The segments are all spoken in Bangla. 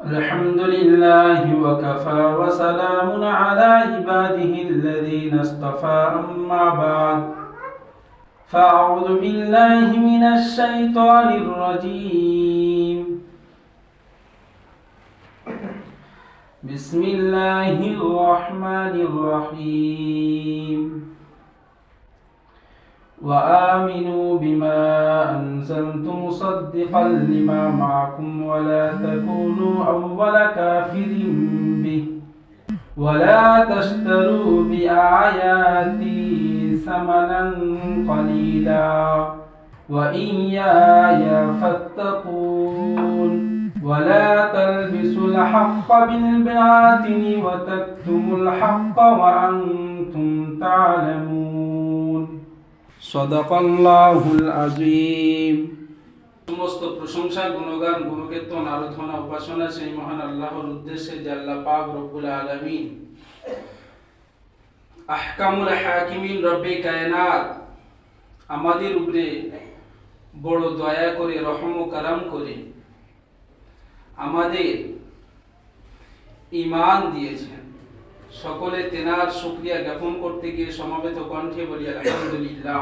الحمد لله وكفى وسلام على عباده الذين اصطفى أما بعد فأعوذ بالله من الشيطان الرجيم بسم الله الرحمن الرحيم وآمنوا بما أنزلت مصدقا لما معكم ولا تكونوا أول كافر به ولا تشتروا بآياتي ثمنا قليلا وإياي فاتقون ولا تلبسوا الحق بالباطل وتكتموا الحق وأنتم تعلمون صدق الله العظيم। সমস্ত প্রশংসা গুণগান গুণকীর্তন আরাধনা উপাসনা সেই মহান আল্লাহর উদ্দেশ্যে যে আল্লাহ পাক রব্বুল আলামিন আহকামুল হাকিমিন রব্বে কায়নাত আমাদের উপরে বড় দয়া করে রহম ও করম করে আমাদের ঈমান দিয়েছেন। সকলে তেনার শুকরিয়া জ্ঞাপন করতে গিয়ে সমবেত কণ্ঠে বলি আলহামদুলিল্লাহ।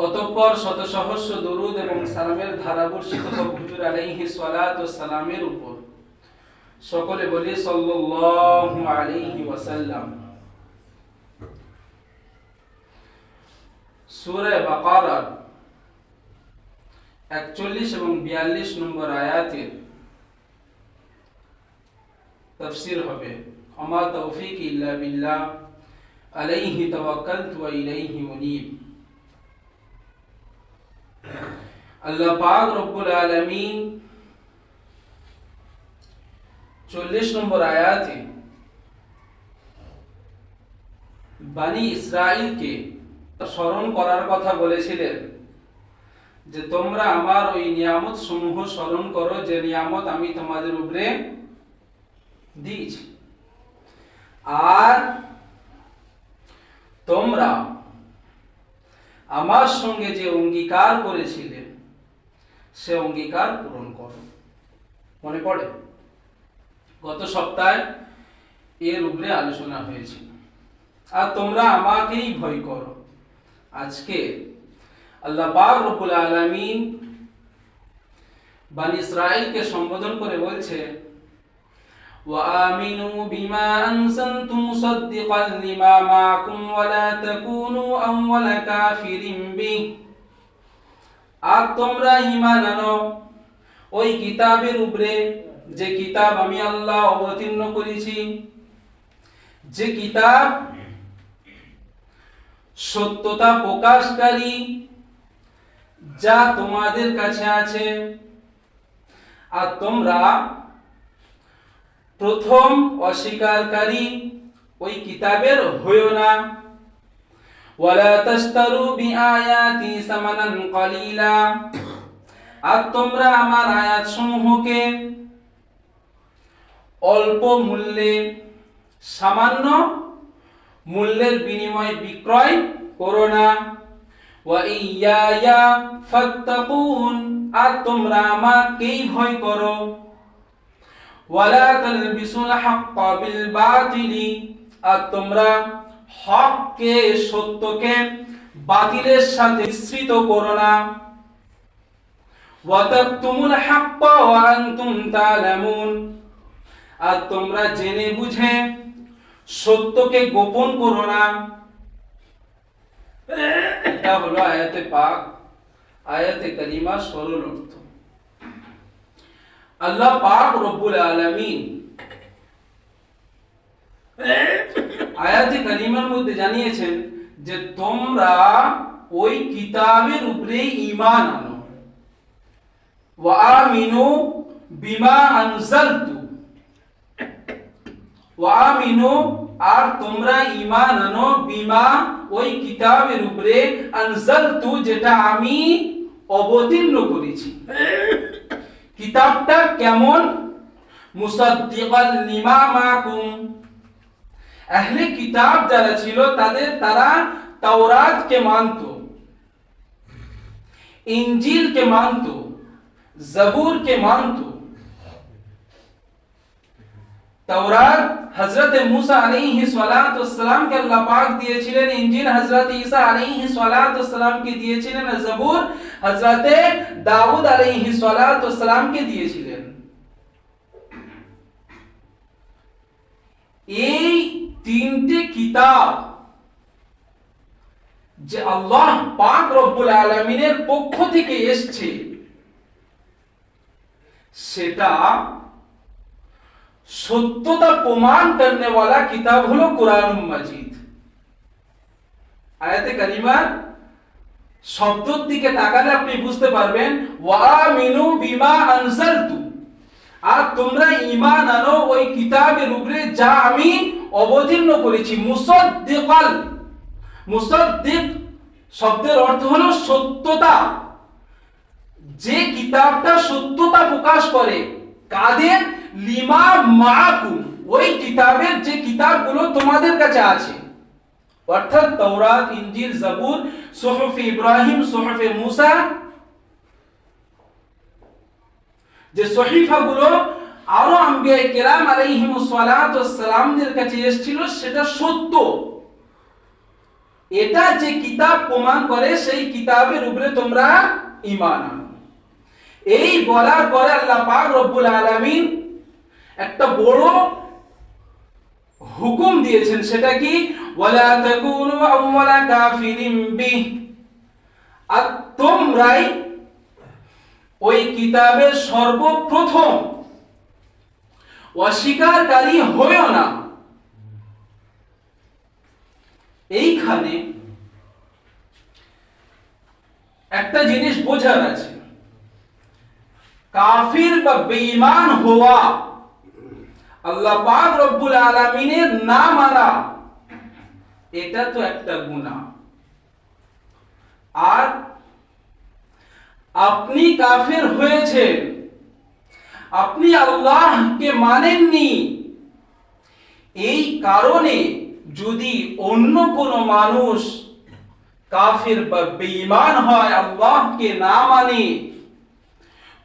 অতঃপর শত সহস্র দরুদ এবং সালামের ধারা বর্ষিত হোক হুজুর আলাইহিস সালাতু ওয়াস সালামের উপর। সকলে বলি সাল্লাল্লাহু আলাইহি ওয়াসাল্লাম। সূরা বাকারার 41 এবং 42 নম্বর আয়াতের তাফসীর হবে। আমা তৌফিক ইল্লা বিল্লাহ আলাইহি তাওয়াক্কালতু ওয়া ইলাইহি উনীব। আল্লাহ পাক রব্বুল আলামিন 40 নম্বর আয়াতে বনি ইসরাইলকে স্মরণ করার কথা বলেছিলেন যে তোমরা আমার ওই নিয়ামত সমূহ স্মরণ করো যে নিয়ামত আমি তোমাদের উপরে দিয়েছি, আর তোমরা আমার সঙ্গে যে অঙ্গীকার করেছিলে সে অঙ্গীকার পূরণ করো। মনে পড়ে গত সপ্তাহে এর উপরে আলোচনা হয়েছিল। আর তোমরা আমাকেই ভয় করো। আজকে আল্লাহ পাক রব্বুল আলামিন বনি ইসরাইলকে সম্বোধন করে বলছে وآمنوا بما أنزلت مصدقا لما معكم ولا تكونوا أول كافر به। আর তোমরা ঈমান আনো ওই কিতাবের উপরে যে কিতাব আমি আল্লাহ অবতীর্ণ করেছি, যে কিতাব সত্যতা প্রকাশকারী যা তোমাদের কাছে আছে। আর তোমরা প্রথম অস্বীকারী ওই কিতাবের হইও না। ওয়ালা তাশতারু বিআয়াতি সামানান কালিলা। আর তোমরা আমার আয়াত সমূহকে অল্প মূল্যে সামান্য মূল্যের বিনিময়ে বিক্রয় করো না। ওয়া ইয়্যায়া ফাত্তাকুন। আর তোমরা আমাকেই ভয় করো। ওয়ালা তালবিসুল হাক্কা বিল বাতিলি। আর তোমরা হককে সত্যকে বাতিলের সাথে মিশ্রিত করো না। ওয়া তাকতুমুল হাক্কা ওয়া আনতুম তা'লামুন। আর তোমরা জেনে বুঝে সত্যকে গোপন করো না। এটা হলো আয়াতে পাক, আয়াতে কারিমা সরল অর্থ। আল্লাহ পাক রব্বুল আলামিন আয়াতে কারিমার মধ্যে জানিয়েছেন যে তোমরা ওই কিতাবের উপরে ঈমান আনো। ওয়া আমিনু বিমা আনজালতু। ওয়া আমিনু আর তোমরা ঈমান আনো বিমা ওই কিতাবের উপরে আনজালতু যেটা আমি অবতীর্ণ করেছি। কিতাবটা কেমন? মুসাদ্দিকাল লিমা মাকুম। আহলে কিতাব যারা ছিল তারা তাওরাতকে মানতো, इंजील के मानतो, जबूर के मानतो, তাওরাত হযরত মুসা আলাইহিস সালাতু ওয়াসসালাম কে আল্লাহ পাক দিয়েছিলেন, ইনজিল হযরত ঈসা আলাইহিস সালাতু ওয়াসসালাম কে দিয়েছিলেন, আর জবুর হযরত দাউদ আলাইহিস সালাতু ওয়াসসালাম কে দিয়েছিলেন। এই তিনটে কিতাব যে আল্লাহ পাক রব্বুল আলামিনের পক্ষ থেকে এসেছে, সেটা সত্যতা প্রমাণ করনে वाला কিতাব হলো কোরআন মাজিদ। আয়াতে কারিমার শব্দের দিকে তাকালে আপনি বুঝতে পারবেন ওয়ামিনু বিমা আনজালতু, আর তোমরা ঈমান আনো ওই কিতাবের উপরে যা আমি অবতীর্ণ করেছি। মুসাদ্দিকাল, মুসাদ্দিক শব্দের অর্থ হলো সত্যতা, যে কিতাবটা সত্যতা প্রকাশ করে। কাদের? লিমা মাকুম, ওই কিতাবের যে কিতাবগুলো তোমাদের কাছে আছে, অর্থাৎ তাওরাত, ইনজিল, জবুর, সুহুফ ইব্রাহিম, সুহুফ মুসা, যে সহিফাগুলো আরো আম্বিয়া কিরাম আলাইহিমুস সালাতু ওয়াসসালামদের কাছে এসেছিল, সেটা সত্য। এটা যে কিতাব প্রমাণ করে, সেই কিতাবের উপরে তোমরা ঈমান আনো। এই বলার পরে আল্লাহ পাক রব্বুল আলামিন একটা বড় হুকুম দিয়েছেন, সেটা কি? ওয়ালা তাকুনু আউওয়ালা কাফিরিন বিহ, আর তোমরাই ওই কিতাবের সর্বপ্রথম অস্বীকারী হয়ো না। এইখানে একটা জিনিস বোঝার আছে, কাফির বা বেঈমান হওয়া, আল্লাহ পাক রব্বুল আলামিনের না মানা, এটা তো একটা গুনাহ। আর আপনি কাফির হয়েছেন, আপনি আল্লাহকে মানেননি, এই কারণে যদি অন্য কোনো মানুষ কাফির বা বেঈমান হয়, আল্লাহকে না মানে,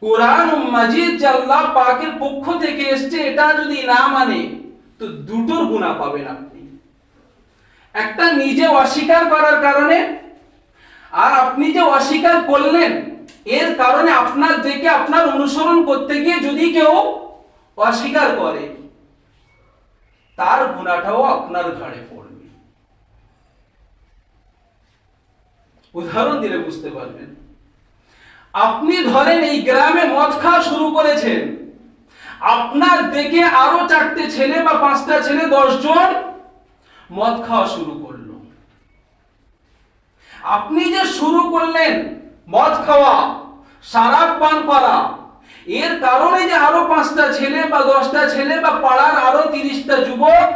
কোরআন মাজিদ যে আল্লাহ পাকের পক্ষ থেকে এসেছে এটা যদি না মানে, তো দুটোর গুনাহ পাবেন আপনি। একটা নিজে অস্বীকার করার কারণে, আর আপনি যে অস্বীকার করলেন এর কারণে আপনার দেখে, আপনার অনুসরণ করতে গিয়ে যদি কেউ অস্বীকার করে, তার গুনাহটাও আপনার ঘাড়ে পড়বে। উদাহরণ দিলে বুঝতে পারবেন। আপনি ধরেন এই গ্রামে মদ খাওয়া শুরু করেছেন, আপনার দেখে আরো 4টে ছেলে বা 5টা ছেলে, 10 জন মদ খাওয়া শুরু করলো। আপনি যে শুরু করলেন মদ খাওয়া, শরাব পান করা, এর কারণে যে আরো 5টা ছেলে বা 10টা ছেলে বা পাড়ার আরো 30টা যুবক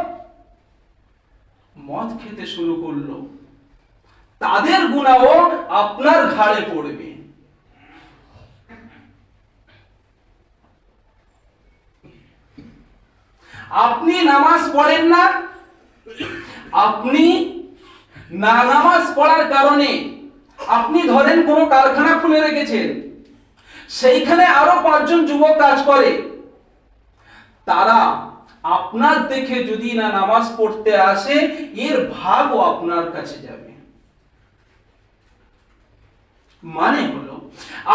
মদ খেতে শুরু করলো, তাদের গুনাহ আপনার ঘাড়ে পড়বে। আপনি নামাজ পড়েন না, আপনি না নামাজ পড়ার কারণে আপনি ধরেন কোনো কারখানা খুলে রেখেছেন, সেইখানে আরো 5 জন যুবক কাজ করে, তারা আপনার দেখে যদি না নামাজ পড়তে আসে, এর ভাগও আপনার কাছে যাবে। মানে হলো,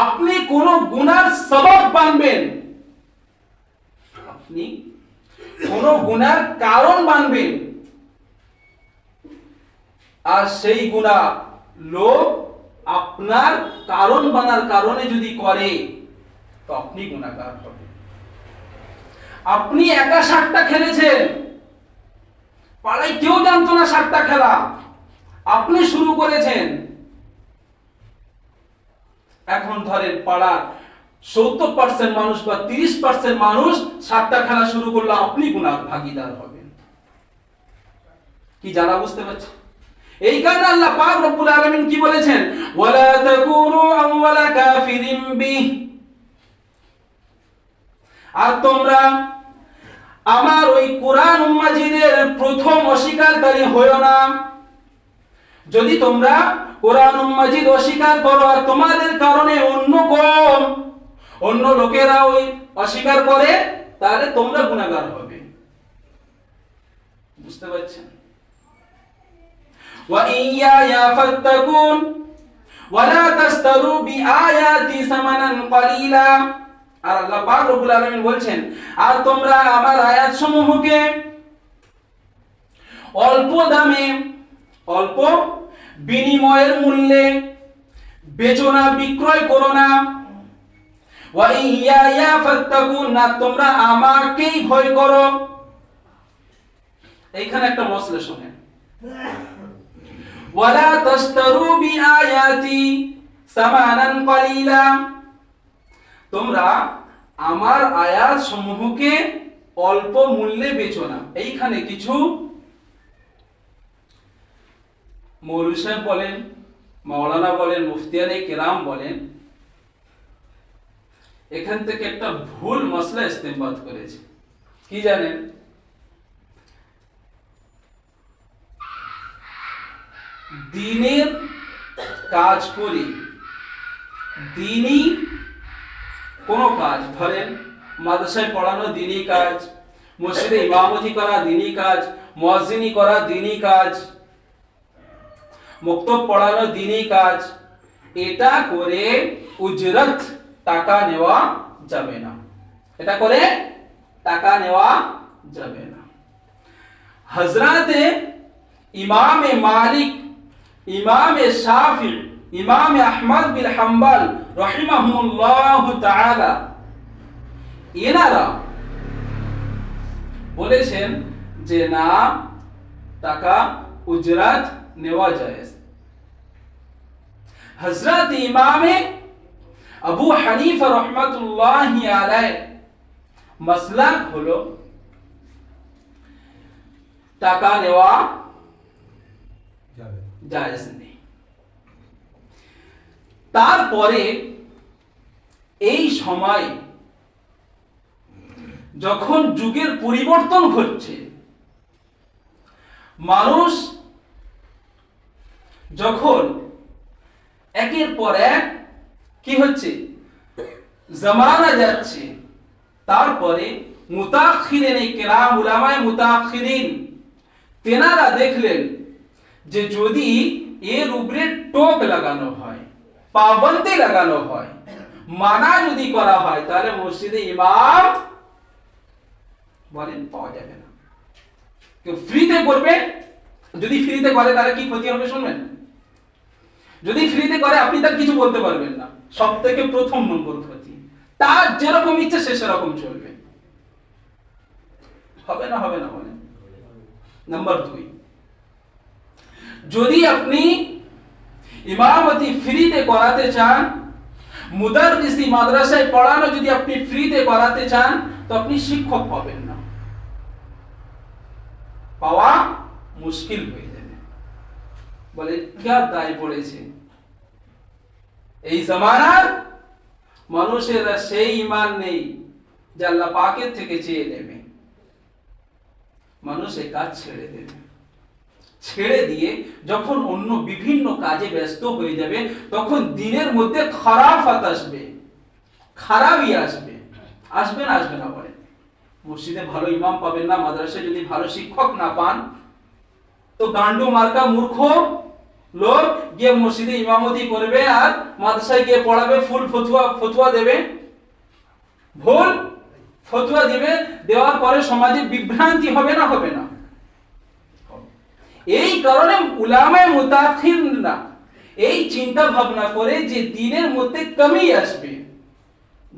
আপনি কোন গুনার সবব বানবেন, আপনি কোন গুনার কারণ বানবেন, আর সেই গুনাহ লোক আপনার কারণ বানার কারণে যদি করে, তো আপনি গুনাহগার হবেন। আপনি একা 60টা খেলেছেন, পাড়ায় কেউ জানতো না 60টা খেলা, আপনি শুরু করেছেন। এখন ধরেন পাড়ার 70% মানুষ বা 30% মানুষ 60টা খেলা শুরু করলো, আপনি গুনাহ ভাগীদার হবেন। কি জানা বুঝতে পারছেন? এই কারণে আল্লাহ পাক রব্বুল আলামিন কি বলেছেন? ওয়ালা তাকুনু আউওয়ালা কাফিরিন বিহ, আর তোমরা আমার ওই কোরআন মাজিদের প্রথম অস্বীকারী হয়ো না। যদি তোমরা কোরআন মাজিদ অস্বীকার করো, আর তোমাদের কারণে অন্য লোকেরা ওই অস্বীকার করে, তাহলে তোমরা গুনাহগার হবে। বুঝতে পারছেন? ওয়া ইয়া ফাত্তাকুন ওয়া লা তাশতারু বিআয়াতি সামানান ক্বালিলা। আর আল্লাহ পাক রব্বুল আলামিন বলছেন, আর তোমরা আমার আয়াত সমূহকে অল্প দামে, অল্প বিনিময়ের মূল্যে বেচো না, বিক্রয় করো না। ওয়া ইয়া ফাত্তাকুন, না তোমরা আমাকেই ভয় করো। এইখানে একটা মসলা শুনেন, ওয়ালা তাশতারু বিআয়াতি সামানান ক্বালিলা, তোমরা আমার আয়াত সমূহকে অল্প মূল্যে বেচো না। এইখানে কিছু মৌলভী সাহেব বলেন, মাওলানা বলেন, মুফতিয়ানে কেরাম বলেন, এখান থেকে একটা ভুল মসলা ইস্তেমবাদ করেছে। কি জানেন? দিনের কাজ করি, দিনই কোন কাজ, ধরেন মাদ্রাসায় পড়ানো দিনই কাজ, মসজিদে ইমামতি করা দিনই কাজ, মুয়াজ্জিনি করা দিনই কাজ, মুক্তব পড়ানো দিনই কাজ, এটা করে উজরত টাকা নেওয়া যাবে না, এটা করে টাকা নেওয়া যাবে না। হযরতে ইমাম মালিক, ইমাম শাফি, ইমাম আহমদ বিন হাম্বল রাহিমাহুল্লাহ তাআলা এনারা বলেছেন যে না, টাকা উজরাত নেওয়া জায়েজ। হযরত ইমাম আবু হানিফা রাহমাতুল্লাহি আলাইহি মাসলাক হলো টাকা নেওয়া জায়েজ নেই। তারপরে এই সময় যখন যুগের পরিবর্তন ঘটছে, মানুষ যখন একের পর এক কি হচ্ছে, জামানা যাচ্ছে, তারপরে মুতাখিরিন কিরাম, উলামায়ে মুতাখিরিন তেনারা দেখলেন যে যদি এর উপরে টোপ লাগানো হয়, পাবন্দি লাগানো হয়, মানা যদি করা হয়, তাহলে মসজিদে ইমাম বলেন পাওয়া যাবে না। কেউ ফ্রিতে করবে, যদি ফ্রিতে করে তাহলে কি ক্ষতি হবে শুনবেন? যদি ফ্রিতে করে আপনি তার কিছু বলতে পারবেন না, সব থেকে প্রথম নম্বর ক্ষতি। তার যেরকম ইচ্ছে সে সেরকম চলবে, হবে না? হবে না বলেন? নাম্বার 2, যদি আপনি ইমামতি ফ্রিতে করাতে চান, মুদাররিসি মাদ্রাসায় পড়ানো যদি আপনি ফ্রিতে করাতে চান, তো আপনি শিক্ষক পাবেন না, পাওয়া মুশকিল হয়ে যাবে। বলে क्या দায় পড়েছে? এই জামানার মানুষের সেই ঈমান নেই যে আল্লাহ পাকের থেকে চেয়ে নেবে। মানুষ এই কাজ ছেড়ে দেবে, ছেড়ে দিয়ে যখন অন্য বিভিন্ন কাজে ব্যস্ত হয়ে যাবে, তখন দিনের মধ্যে খারাফাত আসবে, খারাপই আসবে। আসবে না? আসবে না বলে? মসজিদে ভালো ইমাম পাবেন না, মাদ্রাসায় যদি ভালো শিক্ষক না পান, তো গান্ডু মার্কা মূর্খ লোক গিয়ে মসজিদে ইমামতি করবে আর মাদ্রাসায় গিয়ে পড়াবে, ফুল ফতুয়া দেবে, ভুল ফতুয়া দিবে, দেওয়ার পরে সমাজে বিভ্রান্তি হবে না? হবে না? এই কারণে উলামায়ে মুতাখিররা এই চিন্তা ভাবনা করে যে দিনের মধ্যে কমি আসবে,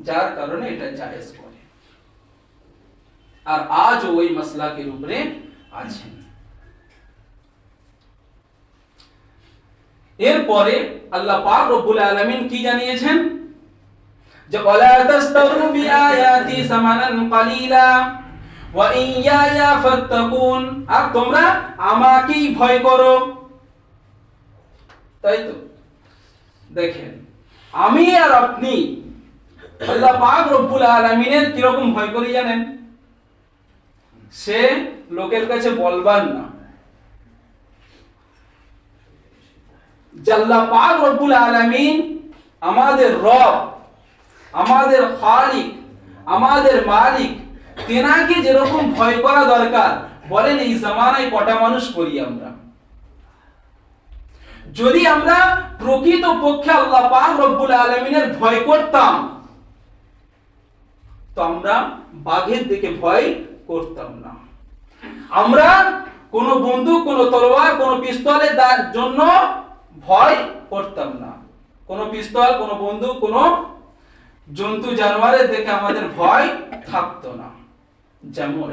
যার কারণে এটা জায়েজ করে। আর আজ ওই মাসলাকের উপরে আছেন। এরপরে আল্লাহ পাক রব্বুল আলামিন কি জানিয়েছেন? যে ওয়ালা তাশতারু বিআয়াতি সামানান ক্বালিলা ওয়া ইয়া ফাত্তাকুন, আর তোমরা আমাকেই ভয় করো। তাই তো দেখেন, আমি আর আপনি আল্লাহ পাক রব্বুল আলামিনের কি রকম ভয় করি জানেন? সে লোকের কাছে বলবার না, আল্লাহ পাক রব্বুল আলামিন আমাদের রব, আমাদের খালিক, আমাদের মালিক, তেনাকে যেরকম ভয় করা দরকার, বলেন এই জামানায় কটা মানুষ করি আমরা? যদি আমরা প্রকৃত পক্ষে আল্লাহ পাক রব্বুল আলামিনের ভয় করতাম, তো আমরা বাঘের দিকে ভয় করতাম না। আমরা কোন বন্দুক, কোন তলোয়ার, কোন পিস্তলের জন্য ভয় করতাম না। কোন পিস্তল, কোন বন্দুক, কোন জন্তু জানোয়ারের দেখে আমাদের ভয় থাকতো না। যেমন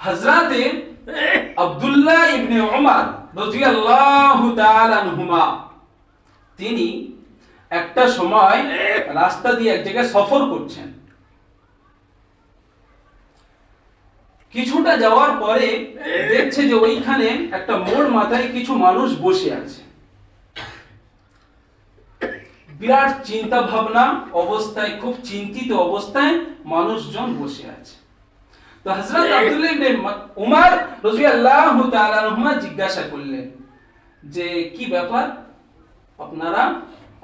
হযরতে আব্দুল্লাহ ইবনে উমর রাদিয়াল্লাহু তাআলা আনহুমা, তিনি একটা সময় রাস্তা দিয়ে এক জায়গায় সফর করছেন। কিছুটা যাওয়ার পরে দেখছে যে ওইখানে একটা মোড় মাথায় কিছু মানুষ বসে আছে। বিরাট চিন্তা ভাবনা অবস্থায়, খুব চিন্তিত অবস্থায় মানুষজন বসে আছে। তো হযরত আব্দুল্লাহ ইবনে উমর রাদিয়াল্লাহু তাআলা আনহুমা জিজ্ঞাসা করলেন যে কি ব্যাপার, আপনারা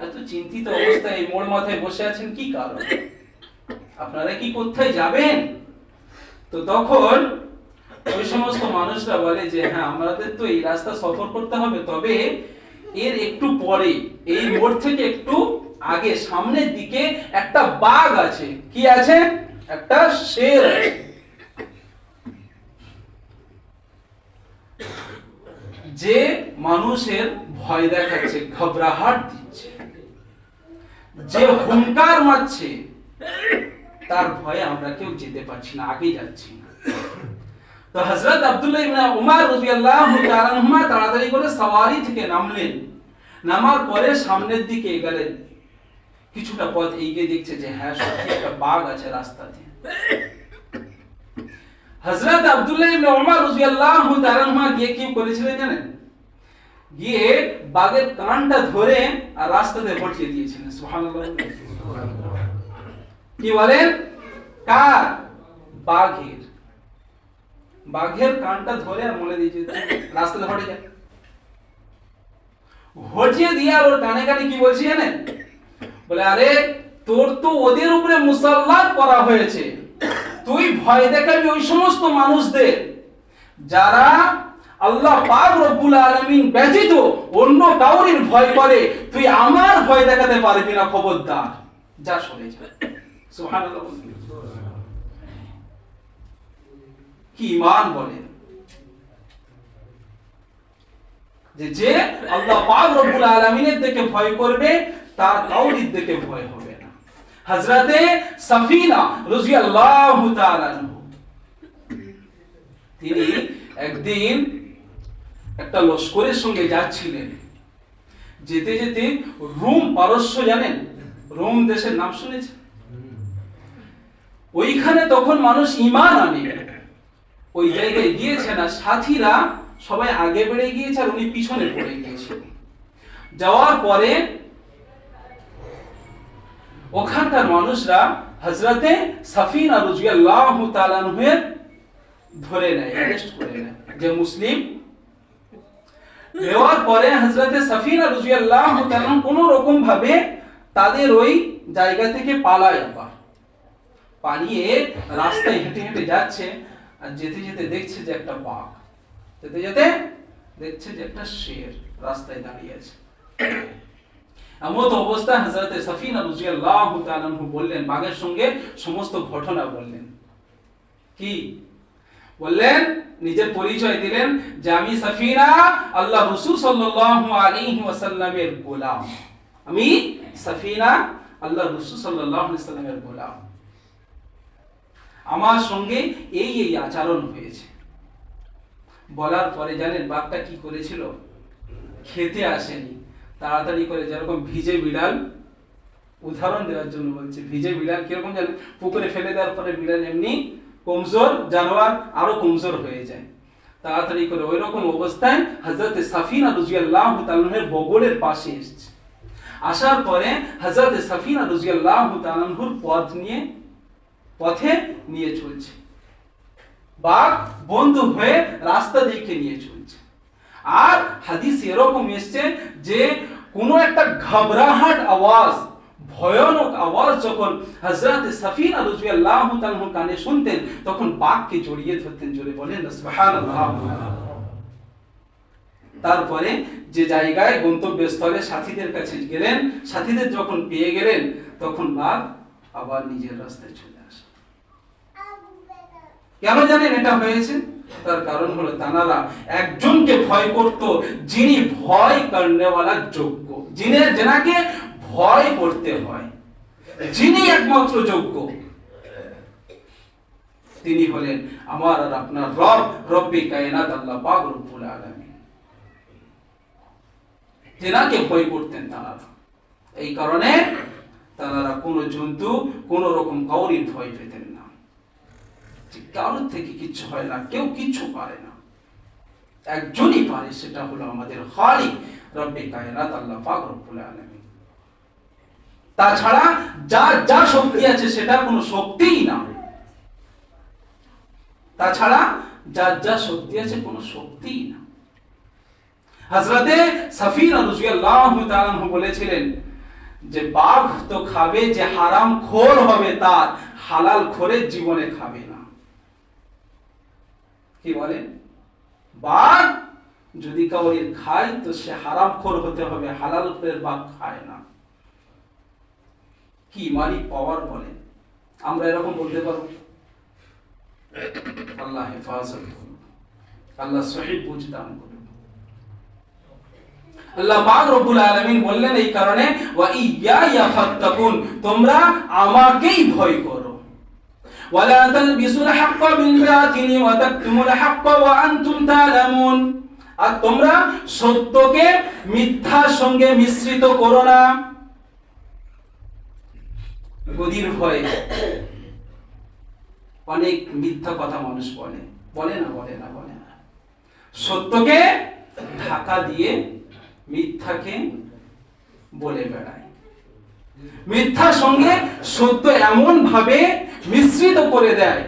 এত চিন্তিত অবস্থায় এই মোড় মাথায় বসে আছেন, কি কারণ? আপনারা কি কোথায় যাবেন? তো তখন ওই সমস্ত মানুষরা বলে যে হ্যাঁ, আমাদের তো এই রাস্তা সফর করতে হবে, তবে এর একটু পরে, এই মোড় থেকে একটু আগে সামনের দিকে একটা বাঘ আছে। কি আছে? একটা শের আছে। যে মানুষের ভয় দেখাচ্ছে, ঘবরাহট দিচ্ছে, যে হুঙ্কার মারছে, তার ভয়ে আমরা কেউ যেতে পারছি না, আগে যাচ্ছি না। তো হযরত আব্দুল্লাহ ইবনে উমর রাদিয়াল্লাহু তাআলা আনহুমা তাড়াতাড়ি করে সওয়ারি থেকে নামলেন। নামার পরে সামনের দিকে গেলেন। কিছুটা পথ এগিয়ে দেখছে যে হ্যাঁ, সত্যি একটা বাঘ আছে রাস্তাতে। হযরত আব্দুল্লাহ ইবনে উমর রাদিয়াল্লাহু তাআলা আনহুমা গিয়ে কি করেছিলেন জানেন? গিয়ে বাঘের কানটা ধরে আর রাস্তাতে বসিয়ে দিয়েছিলেন। সুবহানাল্লাহ। কি বলেন? কার? বাঘের। বাঘের কানটা ধরে আর বলে দিয়েছে রাস্তাতে হটে যা। হটিয়ে দিয়ে আর ওর কানে কানে কি বলছি জানেন? বলে আরে তোর তো ওদের উপরে মুসাল্লাত করা হয়েছে, তুই ভয় দেখাবি ওই সমস্ত মানুষদের যারা আল্লাহ পাক রব্বুল আলামিন ব্যতীত অন্য কাউরির ভয় করে, তুই আমার ভয় দেখাতে পারবি না, খবরদার, যা সরে যা। সুবহানাল্লাহ। কি ঈমান বলেন যে আল্লাহ পাক রব্বুল আলামিনের দিকে ভয় করবে, তার কাউরির দিকে ভয় হবে না। হযরতে সাফিনা রাদিয়াল্লাহু তাআলা আনহু, তিনি একদিন একটা লস্করের সঙ্গে যাচ্ছিলেন। যেতে যেতে রোম পারস্য, জানেন রোম দেশের নাম শুনেছেন? ওইখানে তখন মানুষ ঈমান আনে। ওই জায়গায় গিয়েছেন আর সাথীরা সবাই আগে বেড়ে গিয়েছে আর উনি পিছনে পড়ে গিয়েছেন। যাওয়ার পরে ওখানকার মানুষরা হযরতে সাফিনা রাদিয়াল্লাহু তাআলা আনহুর ধরে নেয়, অ্যারেস্ট করে নেয় যে মুসলিম। নেওয়ার পরে হযরতে সাফিনা রাদিয়াল্লাহু তাআলা কোন রকম ভাবে তাদের ওই জায়গা থেকে পালায়। আবার পালিয়ে রাস্তায় হেঁটে হেঁটে যাচ্ছে আর যেতে যেতে দেখছে যে একটা বাঘ, যেতে যেতে দেখছে যে একটা শের রাস্তায় দাঁড়িয়ে আছে। এমত অবস্থায় হযরতে সাফিনা রাদিয়াল্লাহু তাআলা আনহু বললেন, বাঘের সঙ্গে সমস্ত ঘটনা বললেন। কি বললেন? নিজের পরিচয় দিলেন যে আমি সাফিনা, আল্লাহ রাসূল সাল্লাল্লাহু আলাইহি ওয়াসাল্লামের গোলাম। আমি সাফিনা, আল্লাহ রাসূল সাল্লাল্লাহু আলাইহি ওয়াসাল্লামের গোলাম। আমার সঙ্গে এই এই আচরণ হয়েছে। বলার পরে জানেন বাঘটা কি করেছিল? খেতে আসেনি, তাড়াতাড়ি করে, যেরকম ভিজে বিড়াল, উদাহরণ দেওয়ার জন্য বলছে, ভিজে বিড়াল কিরকম জানেন? পুকুরে ফেলে দেওয়ার পরে বিড়াল এমনি কমজোর জানোয়ার, আরো কমজোর হয়ে যায়। তাড়াতাড়ি করে ওই রকম অবস্থায় হযরতে সাফিনা রাদিয়াল্লাহু তাআলার বগলের পাশে এসেছে। আসার পরে হযরতে সাফিনা রাদিয়াল্লাহু তাআলার পথে নিয়ে চলছে। বাঘ বন্ধু হয়ে রাস্তা দেখে নিয়ে চলছে। আর হাদিস এরকম এসছে যে কোনো একটা ঘবরাহট আওয়াজ, ভয়ানক আওয়াজ যখন হযরত সাফিনা রাদিয়াল্লাহু তাআলা কানে শুনতেন, তখন বাঘকে জড়িয়ে ধরতেন। জোরে বলেন সুবহানাল্লাহ। তারপরে যে জায়গায় গন্তব্যস্থলে সাথীদের কাছে গেলেন, সাথীদের যখন পেয়ে গেলেন, তখন বাঘ আবার নিজের রাস্তায় চলে আসে। কেন জানেন এটা হয়েছে? তার কারণ হলো তানারা একজনকে ভয় করত, যিনি ভয় করনেওয়ালা যোগ্য, যেনাকে ভয় করতে হয়, যিনি একমাত্র যোগ্য, তিনি হলেন আমার আর আপনার রব, রব্বে কায়নাত আল্লাহ পাক রব্বুল আলামিন। যেনাকে ভয় করতেন তানারা। এই কারণে তানারা কোন জন্তু, কোন রকম কাউরির ভয় পেতেন না। কারোর থেকে কিচ্ছু হয় না, কেউ কিচ্ছু পারে না, একজনই পারে, সেটা হলো আমাদের খালিক রব্বে কায়নাত আল্লাহ পাক রব্বুল আলামিন। তাছাড়া যা শক্তি আছে সেটা কোনো শক্তিই না। তাছাড়া যা শক্তি আছে কোনো শক্তিই না। হযরতে সাফিনা রাদিয়াল্লাহু তাআলা বলেছিলেন যে বাঘ তো খাবে, যে হারাম খোর হবে তার, হালাল খোরের জীবনে খাবে না। কি বলেন? বাঘ যদি কাউরির খায় তো সে হারাম খোর হতে হবে, হালাল খোরের বাঘ খায় না। কি মারি পাওয়ার বলেন! আমরা এরকম বলতে পারবো? আল্লাহ হেফাজত করুন, আল্লাহ সহিহ বুঝ দান করুন। আল্লাহ পাক রব্বুল আলামিন বললেন এই কারণে ওয়া ইয়া ফাত্তাকুন, তোমরা আমাকেই ভয় করো। ওয়ালা তালবিসুল হাক্কা বিল বাতিলি ওয়া তাকতুমুল হাক্কা ওয়া আনতুম তা'লামুন, আর তোমরা সত্যকে মিথ্যার সঙ্গে মিশ্রিত করো না। গদির ভয়ে অনেক মিথ্যা কথা মানুষ বলে না। সত্যকে ঢাকা দিয়ে মিথ্যাকে বলে বেড়ায়। মিথ্যার সঙ্গে সত্য এমন ভাবে মিশ্রিত করে দেয়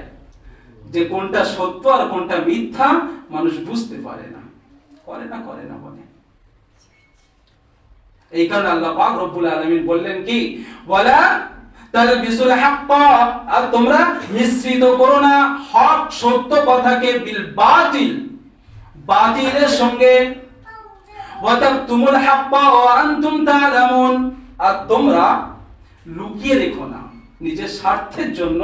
যে কোনটা সত্য আর কোনটা মিথ্যা মানুষ বুঝতে পারে না, করে না বলে। এই কারণে আল্লাহ পাক রব্বুল আলামিন বললেন কি, ওয়ালা তালবিসুল হাক্কা, আর তোমরা মিশ্রিত করো না হক সত্য কথাকে বিল বাতিল, বাতিলের সঙ্গে, ওয়া তাকতুমুল হাক্কা ওয়া আনতুম তা'লামুন, আর তোমরা লুকিয়ে রেখো না নিজের স্বার্থের জন্য,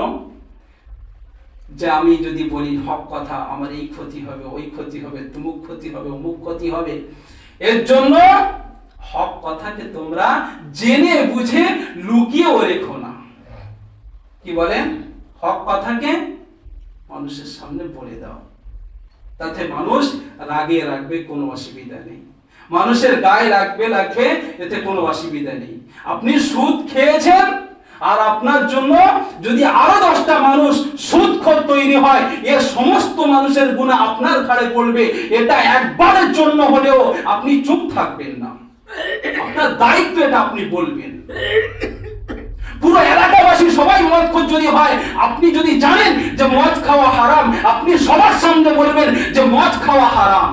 যে আমি যদি বলি হক কথা আমার এই ক্ষতি হবে, ওই ক্ষতি হবে, তুমুক ক্ষতি হবে, অমুক ক্ষতি হবে, এর জন্য হক কথাকে তোমরা জেনে বুঝে লুকিয়েও রেখো না। কি বলেন? হক কথাকে মানুষের সামনে বলে দাও, তাতে মানুষ রাগে রাখবে, কোনো অসুবিধা নেই। মানুষের গায়ে লাগবে, এতে কোনো অসুবিধা নেই। আপনি সুদ খেয়েছেন, আর আপনার জন্য যদি আরো 10টা মানুষ সুদখোর তৈরি হয়, এর সমস্ত মানুষের গুনাহ আপনার ঘাড়ে পড়বে। এটা একবারের জন্য হলেও আপনি চুপ থাকবেন না, আপনার দায়িত্ব এটা আপনি বলবেন। পুরো এলাকাবাসী সবাই মদখোর যদি হয়, আপনি যদি জানেন যে মদ খাওয়া হারাম, আপনি সবার সামনে বলবেন যে মদ খাওয়া হারাম।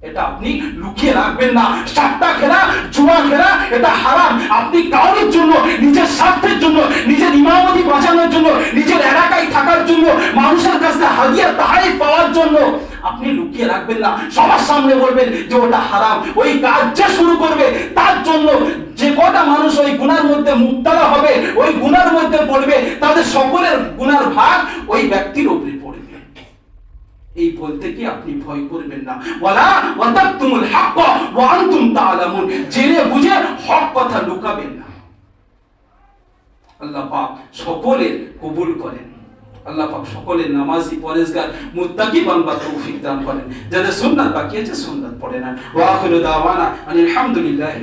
এটা আপনি লুকিয়ে রাখবেন না। সাট্টা খেলা, জুয়া খেলা এটা হারাম। আপনি কারোর জন্য, নিজের স্বার্থের জন্য, নিজের ইমামতি বাঁচানোর জন্য, নিজের এলাকায় থাকার জন্য, মানুষের কাছে হাদিয়া তাহাই পাওয়ার জন্য আপনি লুকিয়ে রাখবেন না, সবার সামনে বলবেন যে ওটা হারাম। ওই কাজ যে শুরু করবে তার জন্য যে কটা মানুষ ওই গুনার মধ্যে মুক্তালা হবে, ওই গুনার মধ্যে পড়বে, তাদের সকলের গুনার ভাগ ওই ব্যক্তির উপরে পড়বে। এই বলতে কি আপনি ভয় করবেন না। ওয়ালা ওয়া তাকতুমুল হাক্কা ওয়া আনতুম তা'লামুন, জেনে বুঝে হক কথা লুকাবেন না। আল্লাহ পাক সকলের কবুল করেন। আল্লাহ পাক সকলের নামাজি, পরেজগার, মুত্তাকি বান্দা তৌফিক দান করেন। যাদের সুন্নাত বাকি আছে সুন্নাত পড়ে না। ওয়া আখিরু দাওয়ানা আলহামদুলিল্লাহি।